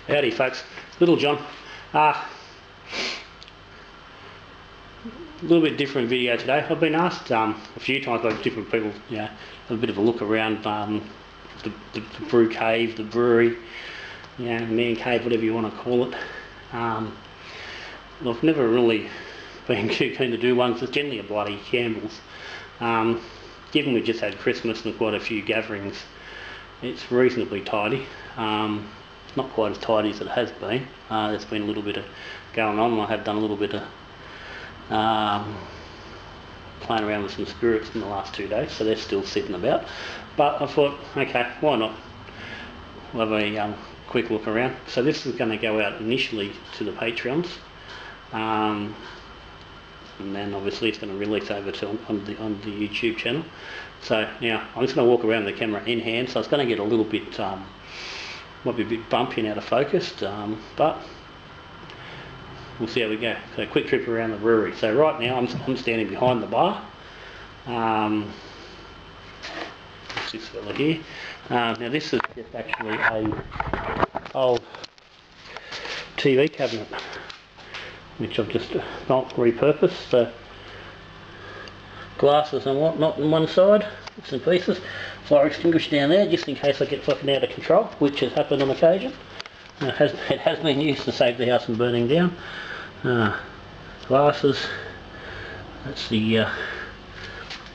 Howdy folks, Little John. A little bit different video today. I've been asked a few times by different people, have a bit of a look around the brew cave, the brewery, man cave, whatever you want to call it. I've never really been too keen to do one, because it's generally a bloody shambles. Given we've just had Christmas and quite a few gatherings, it's reasonably tidy. Not quite as tidy as it has been. There's been a little bit of going on, and I have done a little bit of playing around with some spirits in the last 2 days, so they're still sitting about. But I thought, okay, why not? We'll have a quick look around. So this is going to go out initially to the Patreons, and then obviously it's going to release over to on the YouTube channel. So now I'm just going to walk around with the camera in hand, so it's going to get a little bit might be a bit bumpy and out of focus, but we'll see how we go. So a quick trip around the brewery. So right now I'm standing behind the bar. This fella here. Now this is just actually a old TV cabinet, which I've just not repurposed. So glasses and whatnot on one side, bits and pieces. Fire extinguisher down there, just in case I get fucking out of control, which has happened on occasion. It has been used to save the house from burning down. Glasses. That's the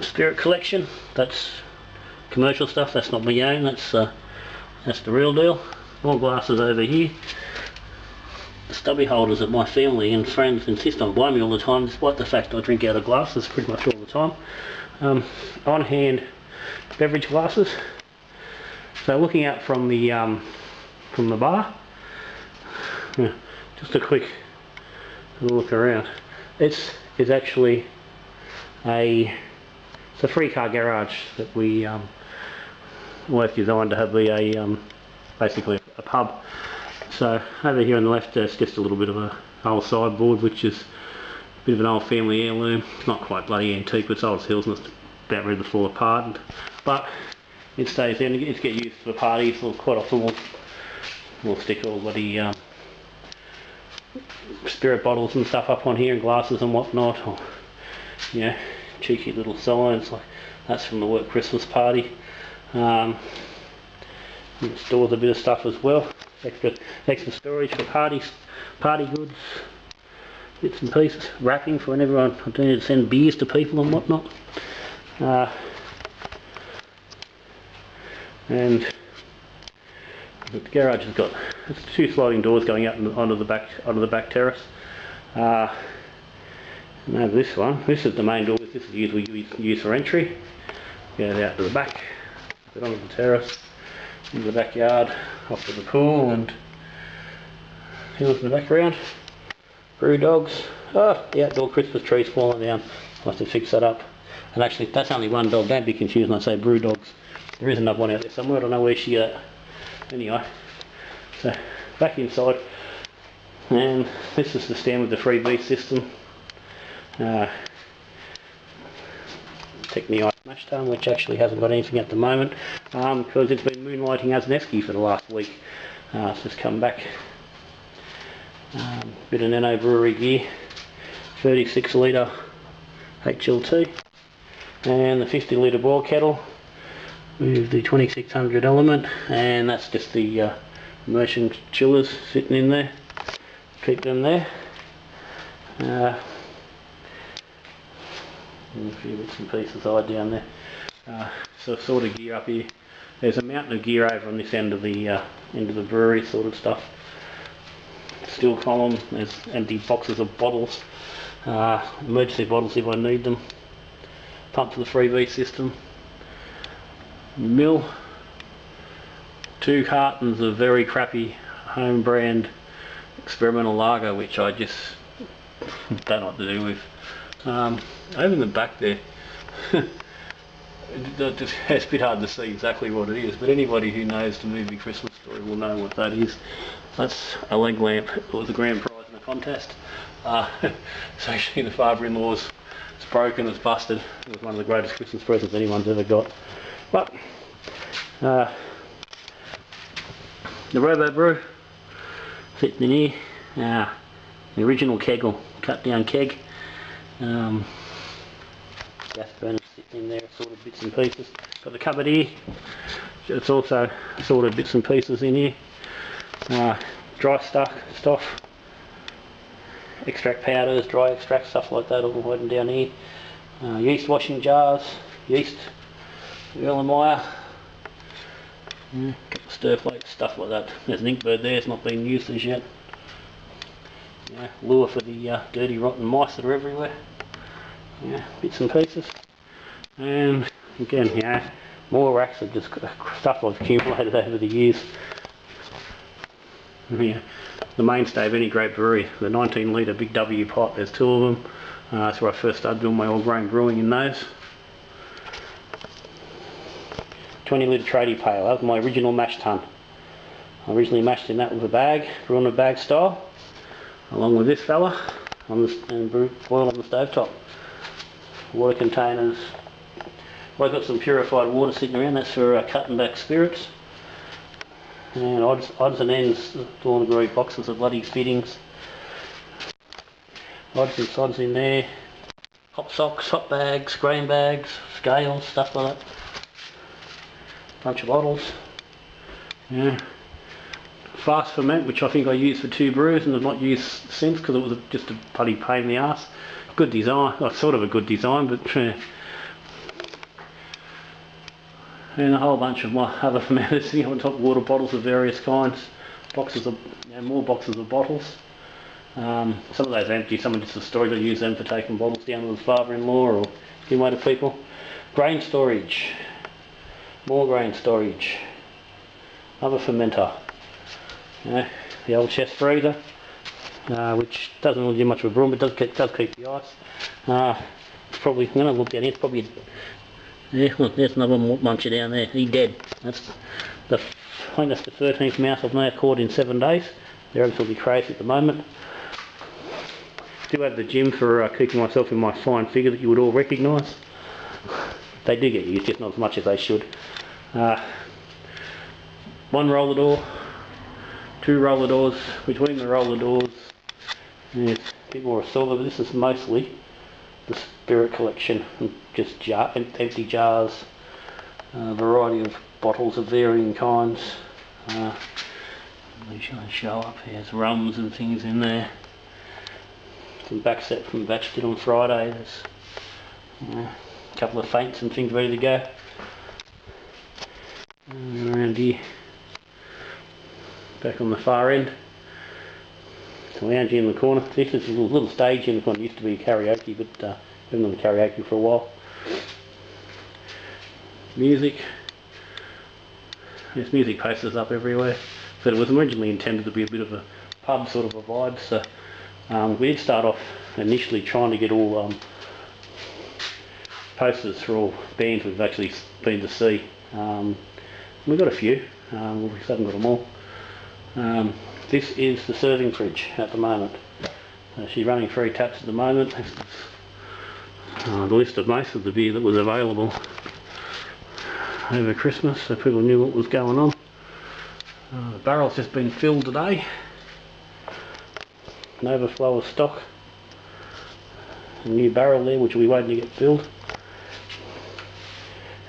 spirit collection. That's commercial stuff. That's not my own. That's the real deal. More glasses over here. The stubby holders that my family and friends insist on buying me all the time, despite the fact I drink out of glasses pretty much all the time. On hand beverage glasses. So looking out from the bar, just a quick look around. It's actually it's a 3-car garage that we've designed to have be basically a pub. So over here on the left there's just a little bit of a old sideboard, which is a bit of an old family heirloom. It's not quite bloody antique, but it's old as hills and it's about ready to fall apart. But it stays there and it's get used for parties. So quite often we'll stick all bloody spirit bottles and stuff up on here, and glasses and whatnot, or cheeky little signs like that's from the work Christmas party. It stores a bit of stuff as well. Extra storage for party goods, bits and pieces, wrapping for whenever I do need to send beers to people and whatnot. And the garage has got 2 sliding doors going out onto the back terrace. And over this one, this is the main door. This is usually used for entry. Goes out to the back, get onto the terrace, into the backyard, off to the pool, and hills in the background. Brew dogs. The outdoor Christmas tree's fallen down. I'll have to fix that up. And actually, that's only one dog. Don't be confused when I say brew dogs. There is another one out there somewhere. I don't know where she is. Anyway, so back inside, and this is the stand with the freebie system. Technique mash tun, which actually hasn't got anything at the moment, because it's been moonlighting as an esky for the last week. It's just come back. Bit of Nano brewery gear, 36 litre HLT, and the 50 litre boil kettle with the 2600 element, and that's just the immersion chillers sitting in there. Keep them there. And a few bits and pieces down there. So sort of gear up here. There's a mountain of gear over on this end of the brewery sort of stuff. Steel column. There's empty boxes of bottles, emergency bottles if I need them. Pump for the freebie system. Mill. 2 cartons of very crappy home brand experimental lager, which I just don't know what to do with. Over in the back there, it's a bit hard to see exactly what it is, but anybody who knows the movie Christmas Story will know what that is. That's a leg lamp. It was a grand prize in a contest. It's actually the father-in-law's. It's broken, it's busted. It was one of the greatest Christmas presents anyone's ever got. But the Robo Brew, sitting in here. The original keg, or cut down keg. Gas burners sitting in there, sorted bits and pieces. Got the cupboard here. It's also sorted bits and pieces in here. Dry stuff. Extract powders, dry extract, stuff like that, all hiding down here. Yeast washing jars, yeast, Erlenmeyer, couple of stir plates, stuff like that. There's an inkbird there, it's not been used as yet. Lure for the dirty rotten mice that are everywhere. Bits and pieces. And again, more racks of just stuff I've accumulated over the years. The mainstay of any great brewery, the 19 litre big W pot, there's 2 of them. That's where I first started doing my all grain brewing in those. 20 litre tradie pail, that was my original mash tun. I originally mashed in that with a bag, brewing a bag style, along with this fella, and boil on the stovetop. Water containers. I've got some purified water sitting around, that's for cutting back spirits. And odds and ends, all the great boxes of bloody fittings. Odds and sods in there. Hop socks, hop bags, grain bags, scales, stuff like that. Bunch of bottles. Fast ferment, which I think I used for 2 brews and have not used since because it was just a bloody pain in the ass. Good design, sort of a good design, but and a whole bunch of my other fermenters sitting on top, water bottles of various kinds, more boxes of bottles. Some of those are empty, some are just a storage. I use them for taking bottles down to the father-in-law or give away to people. Grain storage, more grain storage, another fermenter. The old chest freezer, which doesn't really do much of a brewing, but does keep the ice. It's probably, I'm going to look down here, it's probably, look, there's another muncher down there, he's dead. I think that's the 13th mouse I've now caught in 7 days. They're absolutely crazy at the moment. Do have the gym for keeping myself in my fine figure that you would all recognise. They do get used, just not as much as they should. 1 roller door, 2 roller doors. Between the roller doors there's a bit more assortment, but this is mostly the spirit collection, just empty jars, a variety of bottles of varying kinds. They show up, there's rums and things in there. Some back set from the batch did on Friday. There's a couple of feints and things ready to go. And around here, back on the far end, the lounge in the corner. This is a little stage in the corner. It used to be karaoke, but haven't done karaoke for a while. Music. There's music posters up everywhere. But it was originally intended to be a bit of a pub sort of a vibe. So we did start off initially trying to get all posters for all bands we've actually been to see. We've got a few. We haven't got them all. This is the serving fridge at the moment. She's running 3 taps at the moment. This is the list of most of the beer that was available over Christmas, so people knew what was going on. The barrel's just been filled today. An overflow of stock. A new barrel there which we're waiting to get filled.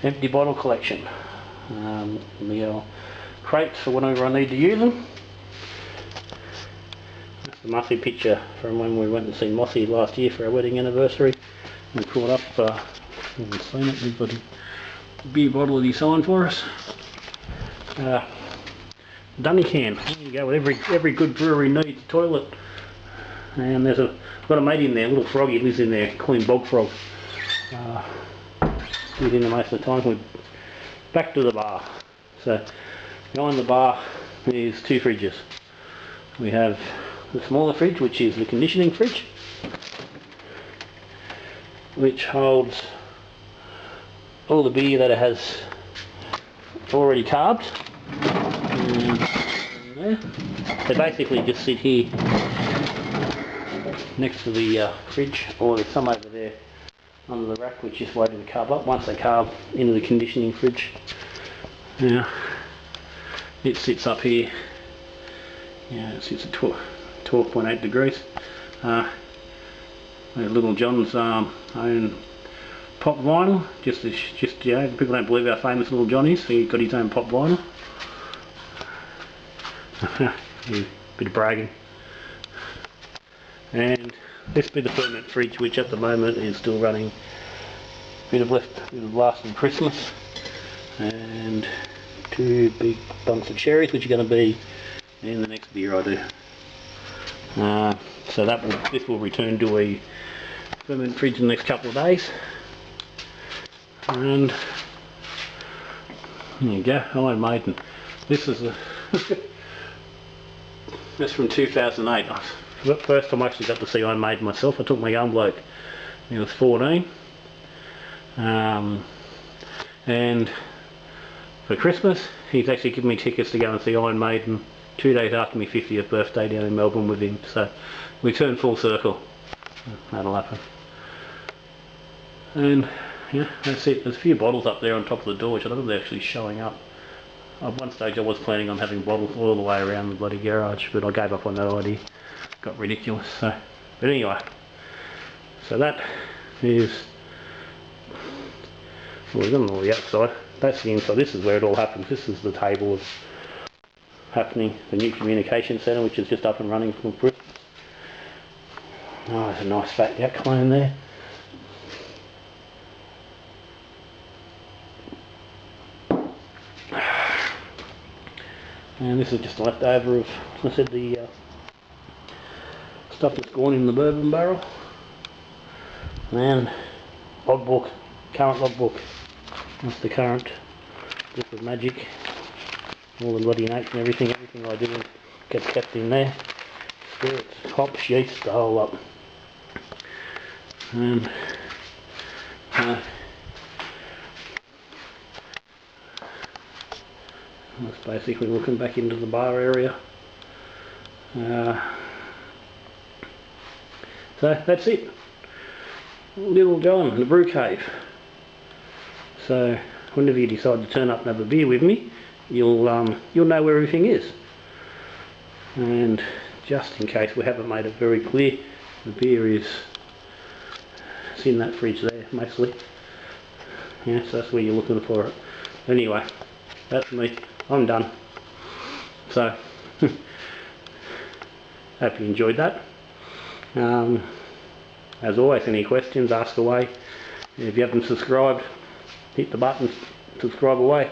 Empty bottle collection. The crates for whenever I need to use them. That's the Mossy picture from when we went and seen Mossy last year for our wedding anniversary. We brought up, you haven't seen it, we've got a beer bottle that he signed for us. Dummy can. There you go. Every good brewery needs a toilet. And I've got a mate in there, a little froggy lives in there, call him Bog Frog. He's in there most of the time. We're back to the bar. So behind the bar is 2 fridges. We have the smaller fridge, which is the conditioning fridge, which holds all the beer that it has already carbed. They basically just sit here next to the fridge, or there's some over there under the rack which is waiting to carb up. Once they carb into the conditioning fridge, now it sits up here Yeah, it's at 12.8 degrees. Little John's own pop vinyl. Just you know, people don't believe how famous Little John is. He got his own pop vinyl. Bit of bragging. And this bit of ferment fridge, which at the moment is still running. Bit of last from Christmas, and 2 big bunks of cherries, which are going to be in the next beer I do. So this will return to a ferment fridge in the next couple of days. And there you go, Iron Maiden. This is that's from 2008. The first time I actually got to see Iron Maiden myself. I took my young bloke, he was 14, and for Christmas he's actually given me tickets to go and see Iron Maiden 2 days after my 50th birthday down in Melbourne with him. So we turned full circle. That'll happen. And yeah, that's it. There's a few bottles up there on top of the door which I don't know if they're actually showing up. At one stage I was planning on having bottles all the way around the bloody garage, but I gave up on that idea. Got ridiculous. So, but anyway, so that is, well, we've done all the outside. That's the inside. This is where it all happens. This is the table of happening, the new communication centre, which is just up and running from Christmas. Oh, there's a nice fat yak clone there. And this is just a leftover of, as I said, the stuff that's gone in the bourbon barrel. And logbook, current logbook. That's the current book of magic. All the bloody notes and everything I do gets kept in there. Spirits, hops, yeast, the whole lot. And that's basically looking back into the bar area. So that's it. Little John, the brew cave. So whenever you decide to turn up and have a beer with me, you'll know where everything is. And just in case we haven't made it very clear, the beer is it's in that fridge there mostly. Yeah, so that's where you're looking for it. Anyway, that's me. I'm done. So hope you enjoyed that. As always, any questions, ask away. If you haven't subscribed, hit the button, subscribe away.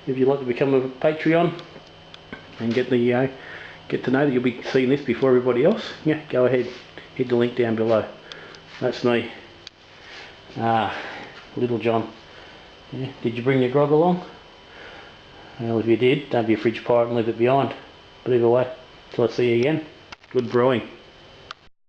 If you'd like to become a Patreon and get to know that you'll be seeing this before everybody else, yeah, go ahead, hit the link down below. That's me. Little John. Yeah, did you bring your grog along? Well, if you did, don't be a fridge pirate and leave it behind. But either way, till I see you again, good brewing.